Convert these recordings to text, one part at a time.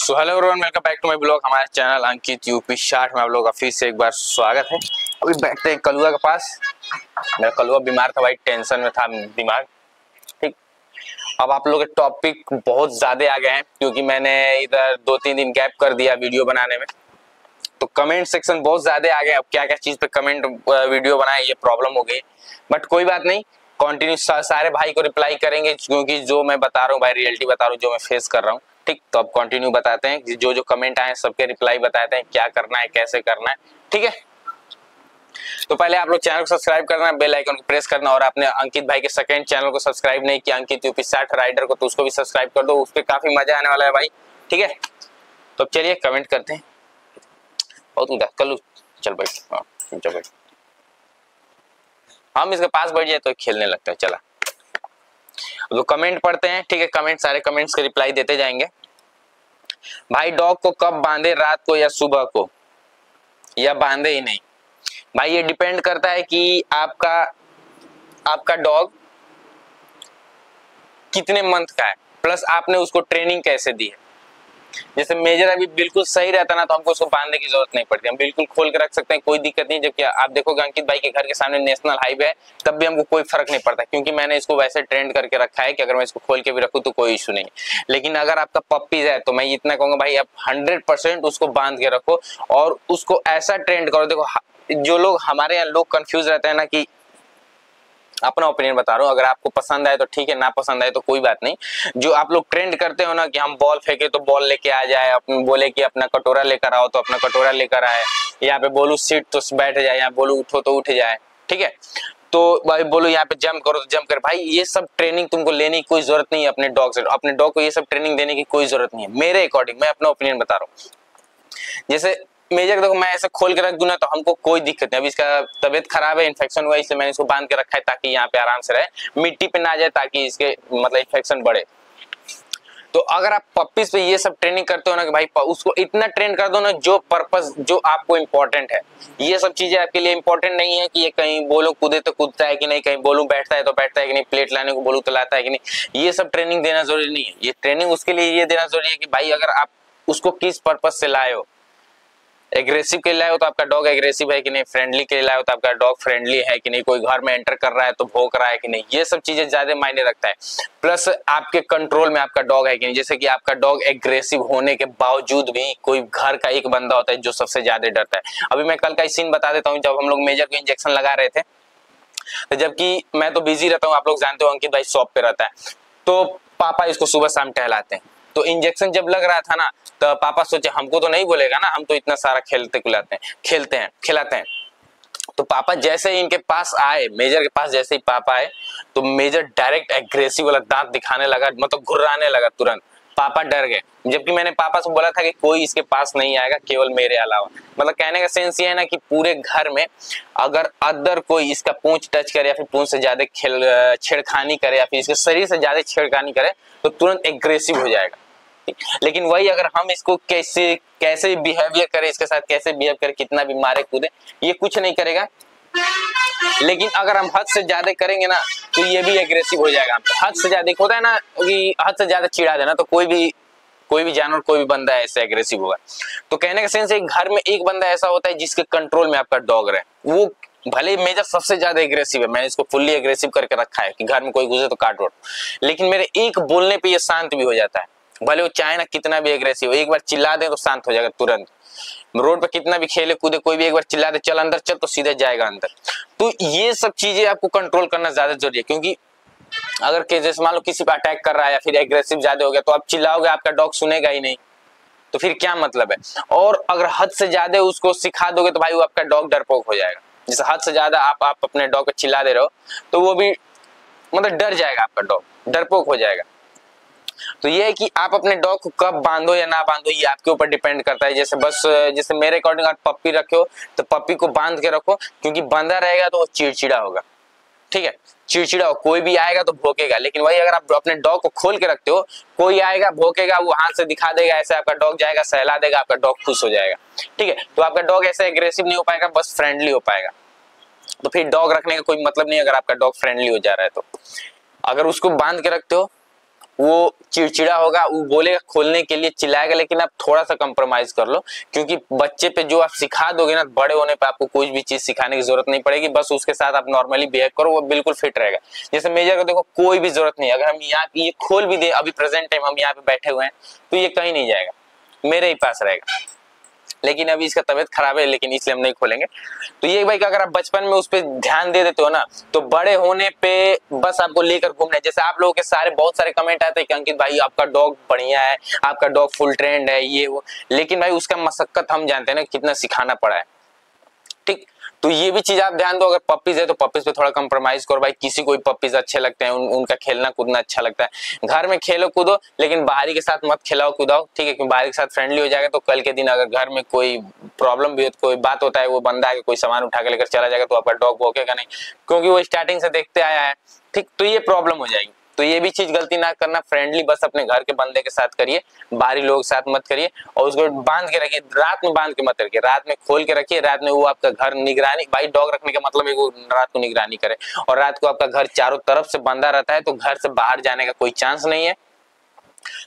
So hello everyone, welcome back to my blog. हमारे channel Ankit UP 60 में आप लोग का फिर से एक बार स्वागत है। अभी बैठते हैं कलुआ के पास। मेरा कलुआ बीमार था भाई, टेंशन में था दिमाग। ठीक, अब आप लोग के टॉपिक बहुत ज्यादा आ गए हैं क्योंकि मैंने इधर 2-3 दिन गैप कर दिया वीडियो बनाने में, तो कमेंट सेक्शन बहुत ज्यादा आ गए। अब क्या क्या चीज पे कमेंट वीडियो बनाए ये प्रॉब्लम हो गई, बट कोई बात नहीं, कंटिन्यू सारे भाई को रिप्लाई करेंगे क्योंकि जो मैं बता रहा हूँ भाई रियलिटी बता रहा हूँ, जो मैं फेस कर रहा हूँ। ठीक, तो अब कंटिन्यू बताते हैं, जो जो कमेंट आए सबके रिप्लाई बताते हैं, क्या करना है कैसे करना है। ठीक है, तो पहले आप लोग चैनल को सब्सक्राइब करना, बेल आइकन को प्रेस करना, और अपने अंकित भाई के सेकंड चैनल को सब्सक्राइब नहीं किया अंकित यूपी 60 राइडर को, तो उसको भी सब्सक्राइब कर दो, उस पर काफी मजा आने वाला है भाई। ठीक है, तो चलिए कमेंट करते हैं। बहुत उदास कल्लू, चल बैठ। हाँ चल बैठ, हम इसके पास बैठ जाए तो खेलने लगता है। चला, तो कमेंट पढ़ते हैं। ठीक है, कमेंट सारे कमेंट्स के रिप्लाई देते जाएंगे। भाई डॉग को कब बांधे, रात को या सुबह को, या बांधे ही नहीं? भाई ये डिपेंड करता है कि आपका डॉग कितने मंथ का है, प्लस आपने उसको ट्रेनिंग कैसे दी है। जैसे मेजर अभी बिल्कुल सही रहता ना तो हमको उसको बांधने की जरूरत नहीं पड़ती, हम बिल्कुल खोल के रख सकते हैं, कोई दिक्कत नहीं। जबकि आप देखोगे अंकित भाई के घर के सामने नेशनल हाईवे है, तब भी हमको कोई फर्क नहीं पड़ता क्योंकि मैंने इसको वैसे ट्रेंड करके रखा है कि अगर मैं इसको खोल के भी रखूं तो कोई इशू नहीं। लेकिन अगर आपका पप्पीज है तो मैं इतना कहूंगा भाई आप 100% उसको बांध के रखो और उसको ऐसा ट्रेंड करो। देखो, जो लोग हमारे यहाँ लोग कंफ्यूज रहते हैं ना, कि अपना ओपिनियन बता रहा हूँ, अगर आपको पसंद आए तो ठीक है, ना पसंद आए तो कोई बात नहीं। जो आप लोग ट्रेंड करते हो ना कि हम बॉल फेंके तो बॉल लेके आ जाए, अपने बोले कि अपना कटोरा लेकर आओ तो अपना कटोरा लेकर आए, यहाँ पे बोलू सीट तो बैठ जाए, यहाँ बोलू उठो तो उठ जाए। ठीक है, तो भाई बोलो यहाँ पे जंप करो तो जंप कर। भाई ये सब ट्रेनिंग तुमको लेने की कोई जरूरत नहीं है अपने डॉग से। अपने डॉग को ये सब ट्रेनिंग देने की कोई जरूरत नहीं है मेरे अकॉर्डिंग, मैं अपना ओपिनियन बता रहा हूँ। जैसे मेजर देखो, मैं ऐसे खोल के रख दूं ना तो हमको कोई दिक्कत नहीं। अभी इसका तबीयत खराब है, इन्फेक्शन हुआ, इसलिए मैंने इसको बांध के रखा है ताकि यहाँ पे आराम से रहे, मिट्टी पे ना जाए, ताकि इसके मतलब इन्फेक्शन बढ़े। तो अगर आप पप्पीज पे ये सब ट्रेनिंग करते हो ना कि भाई उसको इतना ट्रेन कर दो ना जो पर्पस जो आपको इम्पोर्टेंट है। ये सब चीजें आपके लिए इम्पोर्टेंट नहीं है कि ये कहीं बोलो कूदे तो कूदता है कि नहीं, कहीं बोलूं बैठता है तो बैठता है कि नहीं, प्लेट लाने को बोलूं तो लाता है कि नहीं। ये सब ट्रेनिंग देना जरूरी नहीं है। ये ट्रेनिंग उसके लिए ये देना जरूरी है कि भाई अगर आप उसको किस पर्पज से लाए हो, एग्रेसिव के लिए लाए हो तो आपका डॉग एग्रेसिव है कि नहीं, फ्रेंडली के लिए लाए हो तो आपका डॉग फ्रेंडली है कि नहीं, कोई घर में एंटर कर रहा है तो भौंक रहा है कि नहीं, ये सब चीजें ज्यादा मायने रखता है। प्लस आपके कंट्रोल में आपका डॉग है कि नहीं। जैसे कि आपका डॉग एग्रेसिव होने के बावजूद भी कोई घर का एक बंदा होता है जो सबसे ज्यादा डरता है। अभी मैं कल का सीन बता देता हूँ, जब हम लोग मेजर को इंजेक्शन लगा रहे थे, तो जबकि मैं तो बिजी रहता हूँ, आप लोग जानते हो अंकित भाई शॉप पे रहता है, तो पापा इसको सुबह शाम टहलाते हैं। तो इंजेक्शन जब लग रहा था ना तो पापा सोचे हमको तो नहीं बोलेगा ना, हम तो इतना सारा खिलाते हैं। तो पापा जैसे ही इनके पास आए, मेजर के पास जैसे ही पापा आए, तो मेजर डायरेक्ट एग्रेसिव वाला दांत दिखाने लगा, मतलब घुर्राने लगा तुरंत। पापा डर गए, जबकि मैंने पापा से बोला था कि कोई इसके पास नहीं आएगा केवल मेरे अलावा। मतलब कहने का सेंस ये है ना कि पूरे घर में अगर अदर कोई इसका पूंछ टच करे या फिर पूंछ से ज्यादा छेड़खानी करे या फिर इसके शरीर से ज्यादा छेड़खानी करे तो तुरंत एग्रेसिव हो जाएगा। लेकिन वही अगर हम इसको कैसे बिहेवियर करें, इसके साथ कैसे बिहेव करें, कितना भी मारे कूदे, ये कुछ नहीं करेगा। लेकिन अगर हम हद से ज्यादा करेंगे ना तो ये भी एग्रेसिव हो जाएगा। हद से ज्यादा होता है ना कि हद से ज्यादा चिढ़ा देना, तो कोई भी जानवर, कोई भी बंदा ऐसे एग्रेसिव होगा। तो कहने का सेंस है घर में एक बंदा ऐसा होता है जिसके कंट्रोल में आपका डॉग रहे। वो भले मेजर सबसे ज्यादा एग्रेसिव है, मैंने इसको फुल्ली एग्रेसिव करके रखा है कि घर में कोई घुसे तो काट वोट, लेकिन मेरे एक बोलने पे ये शांत भी हो जाता है। भले वो चाहे ना कितना भी एग्रेसिव हो, एक बार चिल्ला दे तो शांत हो जाएगा तुरंत। रोड पे कितना भी खेले कूदे, कोई भी एक बार चिल्ला दे चल अंदर चल तो सीधे जाएगा अंदर। तो ये सब चीजें आपको कंट्रोल करना ज्यादा जरूरी है, क्योंकि अगर जैसे मान लो किसी पे अटैक कर रहा है या फिर एग्रेसिव ज्यादा हो गया तो आप चिल्लाओगे, आपका डॉग सुनेगा ही नहीं, तो फिर क्या मतलब है। और अगर हद से ज्यादा उसको सिखा दोगे तो भाई वो आपका डॉग डरपोक हो जाएगा। जैसे हद से ज्यादा आप अपने डॉग को चिल्ला दे रहे हो तो वो भी मतलब डर जाएगा, आपका डॉग डरपोक हो जाएगा। तो ये है कि आप अपने डॉग को कब बांधो या ना बांधो ये आपके ऊपर डिपेंड करता है। जैसे मेरे अकॉर्डिंग आप पप्पी रखे हो तो पप्पी को बांध के रखो, क्योंकि बंधा रहेगा तो वो चिड़चिड़ा होगा। ठीक है, चिड़चिड़ा हो, कोई भी आएगा तो भौंकेगा। लेकिन वही अगर आप अपने डॉग को खोल के रखते हो, कोई आएगा भौंकेगा, वो हाथ से दिखा देगा ऐसे, आपका डॉग जाएगा सहला देगा, आपका डॉग खुश हो जाएगा। ठीक है, तो आपका डॉग ऐसे एग्रेसिव नहीं हो पाएगा, बस फ्रेंडली हो पाएगा। तो फिर डॉग रखने का कोई मतलब नहीं अगर आपका डॉग फ्रेंडली हो जा रहा है तो। अगर उसको बांध के रखते हो वो चिड़चिड़ा होगा, वो बोलेगा खोलने के लिए, चिल्लाएगा, लेकिन आप थोड़ा सा कंप्रोमाइज कर लो, क्योंकि बच्चे पे जो आप सिखा दोगे ना, बड़े होने पे आपको कोई भी चीज सिखाने की जरूरत नहीं पड़ेगी, बस उसके साथ आप नॉर्मली बिहेव करो, वो बिल्कुल फिट रहेगा। जैसे मेजर को देखो, कोई भी जरूरत नहीं, अगर हम यहाँ ये खोल भी दे, अभी प्रेजेंट टाइम हम यहाँ पे बैठे हुए हैं, तो ये कहीं नहीं जाएगा, मेरे ही पास रहेगा। लेकिन अभी इसका तबीयत खराब है, लेकिन इसलिए हम नहीं खोलेंगे। तो ये भाई, अगर आप बचपन में उस पर ध्यान दे देते हो ना, तो बड़े होने पे बस आपको लेकर घूमना है। जैसे आप लोगों के सारे बहुत सारे कमेंट आते हैं कि अंकित भाई आपका डॉग बढ़िया है, आपका डॉग फुल ट्रेंड है, ये वो, लेकिन भाई उसका मशक्कत हम जानते हैं ना, कितना सिखाना पड़ा है। ठीक, तो ये भी चीज आप ध्यान दो। अगर पपीज है तो पपीज पे थोड़ा कंप्रोमाइज करो भाई, किसी को भी पपीज अच्छे लगते हैं, उनका खेलना कूदना अच्छा लगता है। घर में खेलो कूदो, लेकिन बाहरी के साथ मत खिलाओ कूदाओ, ठीक है, क्योंकि बाहरी के साथ फ्रेंडली हो जाएगा तो कल के दिन अगर घर में कोई प्रॉब्लम भी हो, कोई बात होता है, वो बंदा आके कोई सामान उठा के लेकर चला जाएगा, तो आपका डॉग भौंकेगा नहीं, क्योंकि वो स्टार्टिंग से देखते आया है। ठीक, तो ये प्रॉब्लम हो जाएगी। तो ये भी चीज गलती ना करना, फ्रेंडली बस अपने घर के बंदे के साथ करिए, बाहरी लोगों के साथ मत करिए, और उसको बांध के रखिए, रात में बांध के मत रखिए, रात में खोल के रखिए। रात में वो आपका घर निगरानी, भाई डॉग रखने का मतलब है वो रात को निगरानी करे, और रात को आपका घर चारों तरफ से बंधा रहता है, तो घर से बाहर जाने का कोई चांस नहीं है।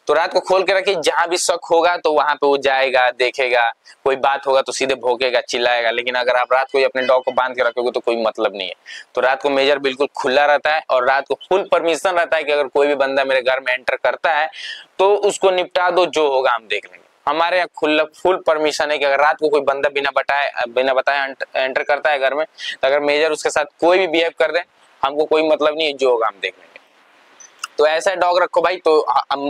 तो रात को खोल के रखिए, जहां भी शक होगा तो वहां पे वो जाएगा, देखेगा, कोई बात होगा तो सीधे भौंकेगा, चिल्लाएगा। लेकिन अगर आप रात को अपने डॉग को बांध के रखोगे तो कोई मतलब नहीं है। तो रात को मेजर बिल्कुल खुला रहता है, और रात को फुल परमिशन रहता है कि अगर कोई भी बंदा मेरे घर में एंटर करता है तो उसको निपटा दो, जो होगा हम देख लेंगे। हमारे यहाँ खुला फुल परमिशन है कि अगर रात को कोई बंदा बिना बताए एंटर करता है घर में, तो अगर मेजर उसके साथ कोई भी बिहेव कर दे, हमको कोई मतलब नहीं है, जो होगा हम देख लेंगे। तो ऐसा डॉग रखो भाई। तो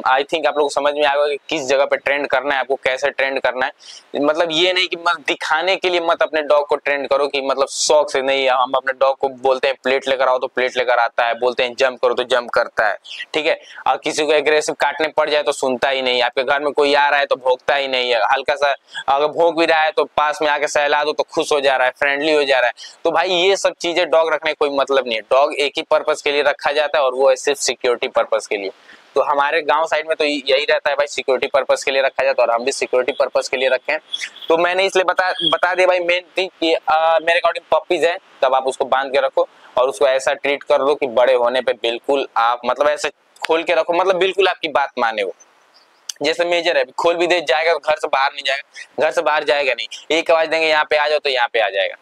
आई थिंक आप लोग को समझ में आएगा कि किस जगह पे ट्रेंड करना है, आपको कैसे ट्रेंड करना है। मतलब ये नहीं कि मत दिखाने के लिए मत अपने डॉग को ट्रेंड करो, कि मतलब शौक से नहीं। हम अपने डॉग को बोलते हैं प्लेट लेकर आओ तो प्लेट लेकर आता है, बोलते हैं जंप करो तो जंप करता है, ठीक है। और किसी को एग्रेसिव काटने पड़ जाए तो सुनता ही नहीं। आपके घर में कोई आ रहा है तो भौंकता ही नहीं है, हल्का सा अगर भौंक भी रहा है तो पास में आके सहला दो तो खुश हो जा रहा है, फ्रेंडली हो जा रहा है। तो भाई ये सब चीजें डॉग रखने का कोई मतलब नहीं है। डॉग एक ही पर्पज के लिए रखा जाता है, और वो है सिर्फ सिक्योरिटी पर्पज के लिए। तो हमारे गांव साइड में तो यही रहता है भाई, सिक्योरिटी पर्पज के लिए रखा जाता है, और हम भी सिक्योरिटी पर्पज के लिए रखे हैं। तो मैंने इसलिए बता दिया भाई मेन थिंग कि मेरे अकॉर्डिंग पपीज है तब आप उसको बांध के रखो, और उसको ऐसा ट्रीट कर दो कि बड़े होने पे बिल्कुल आप मतलब ऐसे खोल के रखो, मतलब बिल्कुल आपकी बात माने वो। जैसे मेजर है, खोल भी दे जाएगा तो घर से बाहर नहीं जाएगा, घर से बाहर जाएगा नहीं, एक आवाज देंगे यहाँ पे आ जाओ तो यहाँ पे आ जाएगा।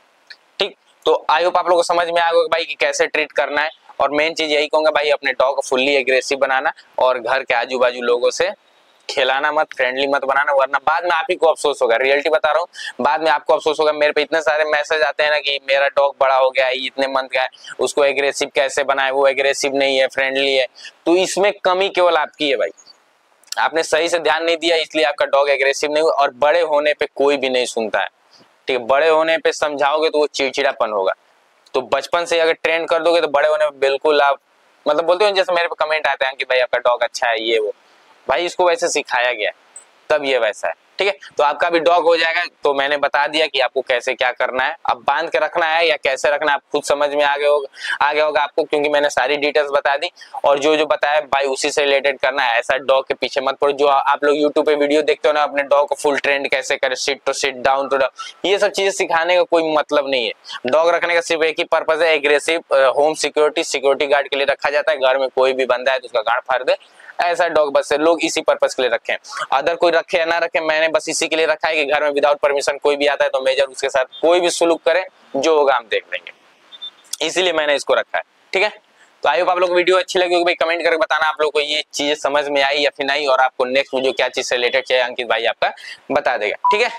ठीक, तो आई होप आप लोगों को समझ में आ गया भाई कि कैसे ट्रीट करना है। और मेन चीज यही कहूंगा भाई, अपने डॉग को फुल्ली एग्रेसिव बनाना, और घर के आजू बाजू लोगों से खिलाना मत, फ्रेंडली मत बनाना, वरना बाद में आप ही को अफसोस होगा। रियलिटी बता रहा हूँ, बाद में आपको अफसोस होगा। मेरे पे इतने सारे मैसेज आते हैं ना कि मेरा डॉग बड़ा हो गया है, इतने मंथ का है, उसको एग्रेसिव कैसे बनाए, वो एग्रेसिव नहीं है, फ्रेंडली है। तो इसमें कमी केवल आपकी है भाई, आपने सही से ध्यान नहीं दिया, इसलिए आपका डॉग एग्रेसिव नहीं हुआ। और बड़े होने पे कोई भी नहीं सुनता है, ठीक है। बड़े होने पे समझाओगे तो वो चिड़चिड़ापन होगा। तो बचपन से अगर ट्रेन कर दोगे तो बड़े होने में बिल्कुल आप मतलब बोलते हो, जैसे मेरे पे कमेंट आते हैं कि भाई आपका डॉग अच्छा है, ये वो, भाई इसको वैसे सिखाया गया है तब ये वैसा है, ठीक है। तो आपका भी डॉग हो जाएगा। तो मैंने बता दिया कि आपको कैसे क्या करना है, अब बांध के रखना है या कैसे रखना है आप खुद समझ में आ गया होगा आपको, क्योंकि मैंने सारी डिटेल्स बता दी। और जो जो बताया भाई उसी से रिलेटेड करना है, ऐसा डॉग के पीछे मत पड़ो। जो आप लोग यूट्यूब पे वीडियो देखते हो ना, अपने डॉग को फुल ट्रेंड कैसे करे, sit to sit, down to down, ये सब चीजें सिखाने का कोई मतलब नहीं है। डॉग रखने का सिर्फ एक ही पर्पज है, एग्रेसिव होम सिक्योरिटी गार्ड के लिए रखा जाता है। घर में कोई भी बंदा है तो उसका गार्ड फाड़ दे, ऐसा डॉग बस है। लोग इसी पर्पस के लिए रखे हैं, अदर कोई रखे या ना रखे, मैंने बस इसी के लिए रखा है कि घर में विदाउट परमिशन कोई भी आता है तो मेजर उसके साथ कोई भी सुलूक करे, जो होगा हम देख लेंगे, इसीलिए मैंने इसको रखा है, ठीक है। तो आई होप आप लोग को वीडियो अच्छी लगी होगी भाई, कमेंट करके बताना आप लोग को ये चीजें समझ में आई या फिर नहीं, और आपको नेक्स्ट वीडियो क्या चीज से रिलेटेड चाहिए अंकित भाई आपका बता देगा, ठीक है।